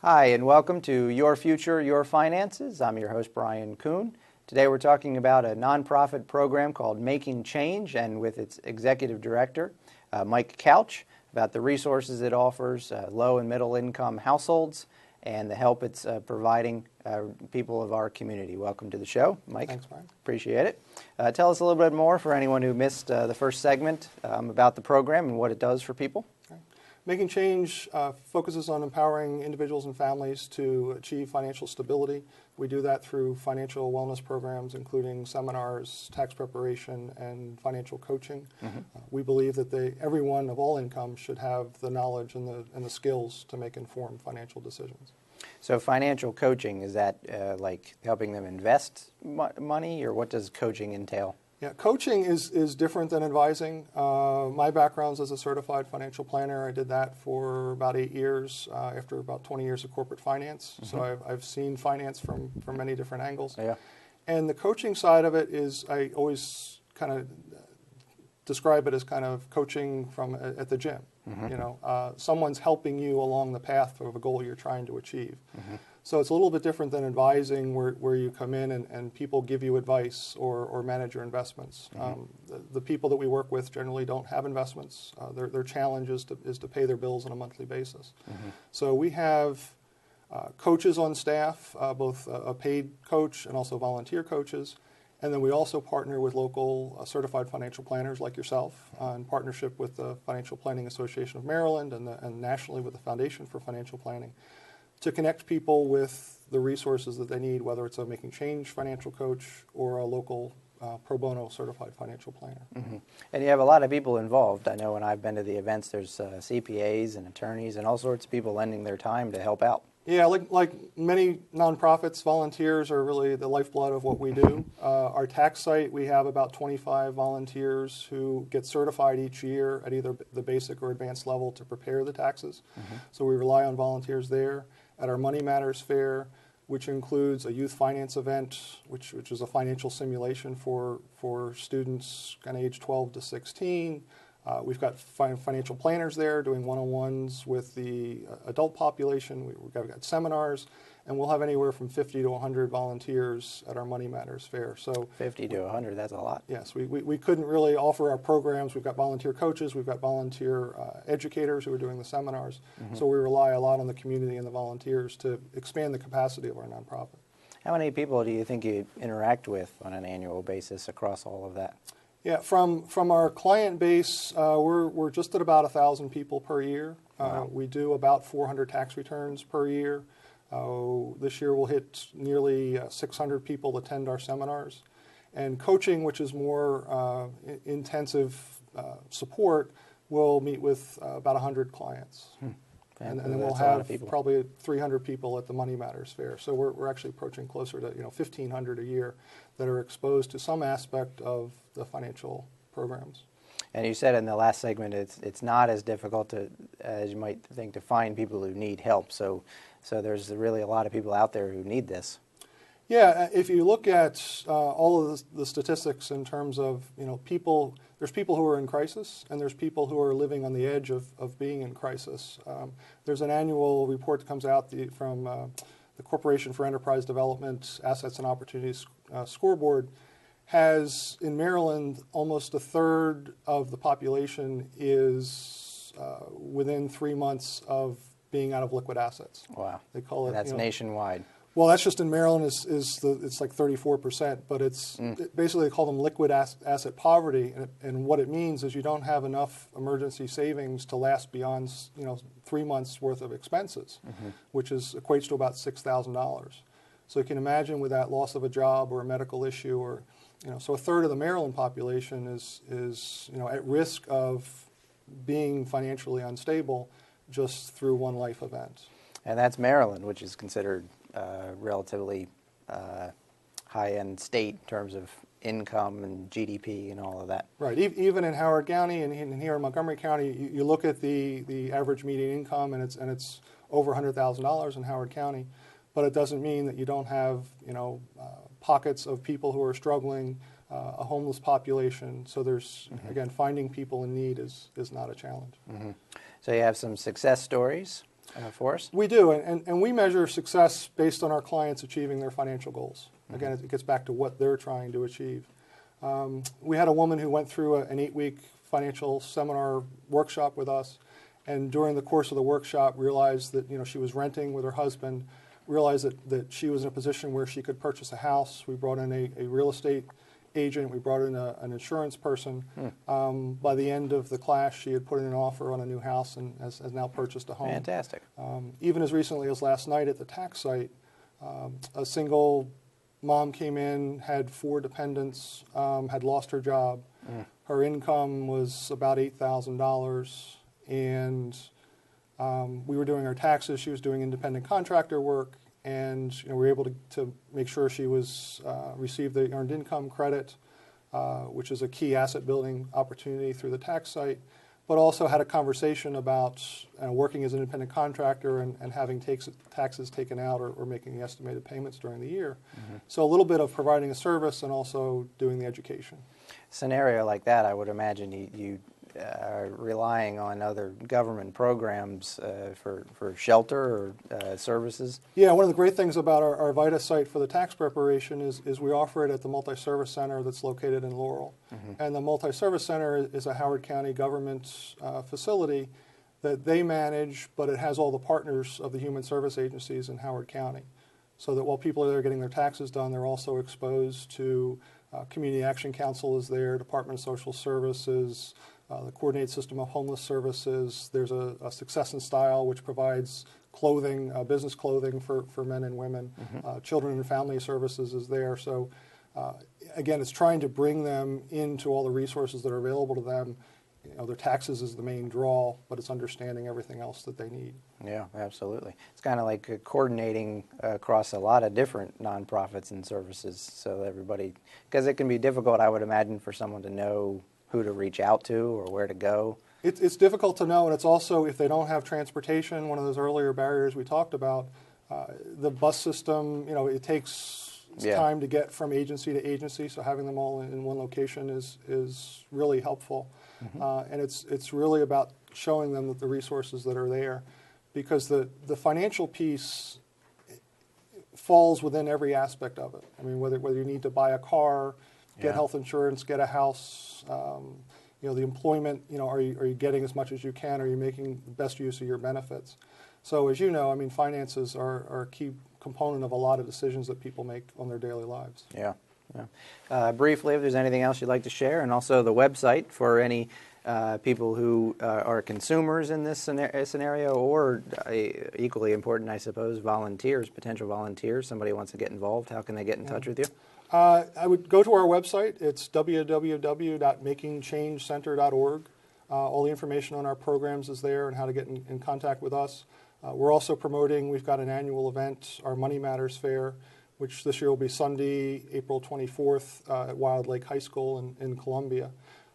Hi, and welcome to Your Future, Your Finances. I'm your host, Brian Kuhn. Today we're talking about a nonprofit program called MakingChange, and with its executive director, Mike Couch, about the resources it offers low and middle income households and the help it's providing people of our community. Welcome to the show, Mike. Thanks, Brian. Appreciate it. Tell us a little bit more for anyone who missed the first segment about the program and what it does for people. MakingChange focuses on empowering individuals and families to achieve financial stability. We do that through financial wellness programs, including seminars, tax preparation, and financial coaching. We believe that everyone of all incomes should have the knowledge and the skills to make informed financial decisions. So financial coaching, is that like helping them invest money, or what does coaching entail? Yeah, coaching is different than advising. My background's as a certified financial planner. I did that for about 8 years after about 20 years of corporate finance. So I've seen finance from many different angles. Yeah. And the coaching side of it is, I always kind of describe it as kind of coaching at the gym. You know, someone's helping you along the path of a goal you're trying to achieve. So it's a little bit different than advising, where you come in and people give you advice or manage your investments. The people that we work with generally don't have investments. Their challenge is to pay their bills on a monthly basis. So we have coaches on staff, both a paid coach and also volunteer coaches. And then we also partner with local certified financial planners like yourself in partnership with the Financial Planning Association of Maryland and nationally with the Foundation for Financial Planning, to connect people with the resources that they need, whether it's a MakingChange financial coach or a local pro bono certified financial planner. And you have a lot of people involved. I know when I've been to the events, there's CPAs and attorneys and all sorts of people lending their time to help out. Yeah, like many nonprofits, volunteers are really the lifeblood of what we do. Our tax site, we have about 25 volunteers who get certified each year at either the basic or advanced level to prepare the taxes. So we rely on volunteers there. At our Money Matters Fair, which includes a youth finance event, which is a financial simulation for students kind of age 12 to 16. We've got financial planners there doing one-on-ones with the adult population. We've got seminars, and we'll have anywhere from 50 to 100 volunteers at our Money Matters Fair. So 50 to 100, that's a lot. Yes, we couldn't really offer our programs. We've got volunteer coaches, we've got volunteer educators who are doing the seminars. So we rely a lot on the community and the volunteers to expand the capacity of our nonprofit. How many people do you think you interact with on an annual basis across all of that? Yeah, from our client base, we're just at about 1,000 people per year. Wow. We do about 400 tax returns per year. This year we'll hit nearly 600 people attend our seminars. And coaching, which is more intensive support, we'll meet with about 100 clients. And then we'll have probably 300 people at the Money Matters Fair. So we're actually approaching closer to 1,500 a year that are exposed to some aspect of the financial programs. And you said in the last segment it's not as difficult as you might think to find people who need help. So there's really a lot of people out there who need this. Yeah, if you look at all of the statistics in terms of people, there's people who are in crisis and there's people who are living on the edge of being in crisis. There's an annual report that comes out from the Corporation for Enterprise Development Assets and Opportunities Scoreboard. Has in Maryland almost a third of the population is within 3 months of being out of liquid assets. Wow. They call it. That's nationwide. Well, that's just in Maryland. It's like 34%, but it's basically they call them liquid asset poverty, and what it means is you don't have enough emergency savings to last beyond 3 months worth of expenses, which equates to about $6,000. So you can imagine with that loss of a job or a medical issue, or so a third of the Maryland population is at risk of being financially unstable just through one life event. And that's Maryland, which is considered relatively high-end state in terms of income and GDP and all of that. Right. Even in Howard County and here in Montgomery County, you look at the average median income, and it's over $100,000 in Howard County, but it doesn't mean that you don't have pockets of people who are struggling, a homeless population. So there's again, finding people in need is not a challenge. So you have some success stories. for us? We do, and we measure success based on our clients achieving their financial goals. Again, it gets back to what they're trying to achieve. We had a woman who went through an 8-week financial seminar workshop with us, and during the course of the workshop realized that she was renting with her husband, realized that she was in a position where she could purchase a house. We brought in a real estate agent. We brought in an insurance person. By the end of the class, she had put in an offer on a new house and has now purchased a home. Fantastic. Even as recently as last night at the tax site, a single mom came in, had 4 dependents, had lost her job. Her income was about $8,000, and we were doing her taxes. She was doing independent contractor work, and we were able to make sure she was received the earned income credit, which is a key asset building opportunity through the tax site, but also had a conversation about working as an independent contractor and having taxes taken out or making the estimated payments during the year. So a little bit of providing a service and also doing the education. Scenario like that, I would imagine you are relying on other government programs for shelter or services? Yeah, one of the great things about our VITA site for the tax preparation is we offer it at the Multi-Service Center that's located in Laurel. And the Multi-Service Center is a Howard County government facility that they manage, but it has all the partners of the human service agencies in Howard County. So that while people are there getting their taxes done, they're also exposed to Community Action Council is there, Department of Social Services, the Coordinated System of Homeless Services. There's a Success and Style, which provides clothing, business clothing for men and women. Children and Family Services is there. So again, it's trying to bring them into all the resources that are available to them. Their taxes is the main draw, but it's understanding everything else that they need. Yeah, absolutely. It's kind of like coordinating across a lot of different nonprofits and services, so everybody, because it can be difficult, I would imagine, for someone to know who to reach out to or where to go. It's difficult to know, and it's also, if they don't have transportation, one of those earlier barriers we talked about, the bus system, it takes time to get from agency to agency, so having them all in one location is really helpful. And it's really about showing them that the resources that are there, because the financial piece falls within every aspect of it. I mean, whether you need to buy a car, get health insurance, get a house, the employment, are you getting as much as you can? Are you making the best use of your benefits? So as you know, I mean, finances are a key component of a lot of decisions that people make on their daily lives. Yeah. Briefly, if there's anything else you'd like to share, and also the website for any people who are consumers in this scenario, or equally important, I suppose, volunteers, potential volunteers, somebody wants to get involved, how can they get in touch with you? I would go to our website. It's www.MakingChangeCenter.org. All the information on our programs is there and how to get in contact with us. We're also promoting, we've got an annual event, our Money Matters Fair, which this year will be Sunday, April 24th at Wild Lake High School in Columbia.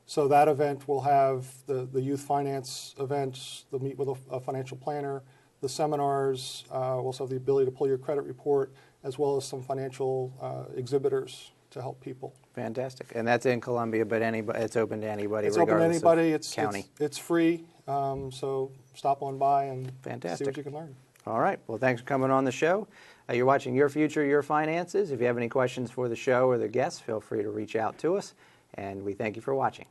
So that event will have the youth finance event, the meet with a financial planner, the seminars, we'll also have the ability to pull your credit report, as well as some financial exhibitors to help people. Fantastic. And that's in Columbia, but it's open to anybody, it's regardless open to anybody. Of county. It's free, so stop on by and see what you can learn. All right. Well, thanks for coming on the show. You're watching Your Future, Your Finances. If you have any questions for the show or the guests, feel free to reach out to us, and we thank you for watching.